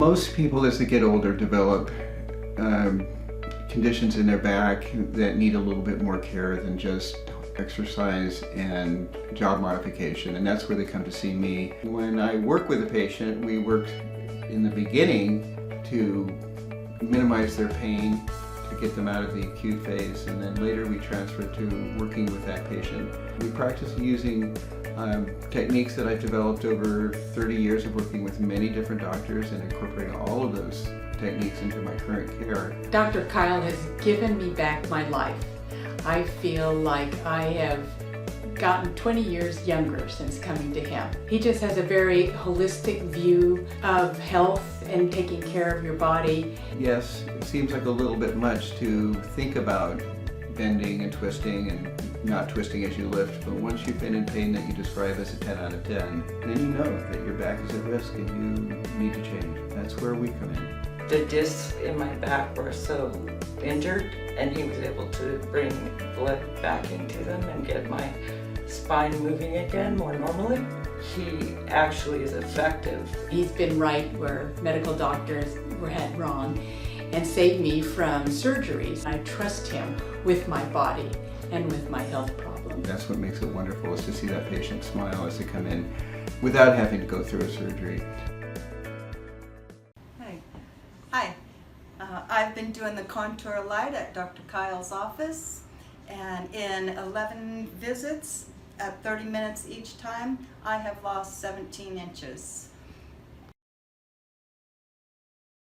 Most people as they get older develop conditions in their back that need a little bit more care than just exercise and job modification, and that's where they come to see me. When I work with a patient, we work in the beginning to minimize their pain, to get them out of the acute phase, and then later we transfer to working with that patient. We practice using techniques that I've developed over 30 years of working with many different doctors and incorporating all of those techniques into my current care. Dr. Kyle has given me back my life. I feel like I have gotten 20 years younger since coming to him. He just has a very holistic view of health and taking care of your body. Yes, it seems like a little bit much to think about bending and twisting and not twisting as you lift, but once you've been in pain that you describe as a 10 out of 10, then you know that your back is at risk and you need to change. That's where we come in. The discs in my back were so injured, and he was able to bring blood back into them and get my spine moving again more normally. He actually is effective. He's been right where medical doctors had wrong and saved me from surgeries. I trust him with my body and with my health problem. That's what makes it wonderful, is to see that patient smile as they come in without having to go through a surgery. Hi, I've been doing the contour light at Dr. Kyle's office, and in 11 visits at 30 minutes each time, I have lost 17 inches.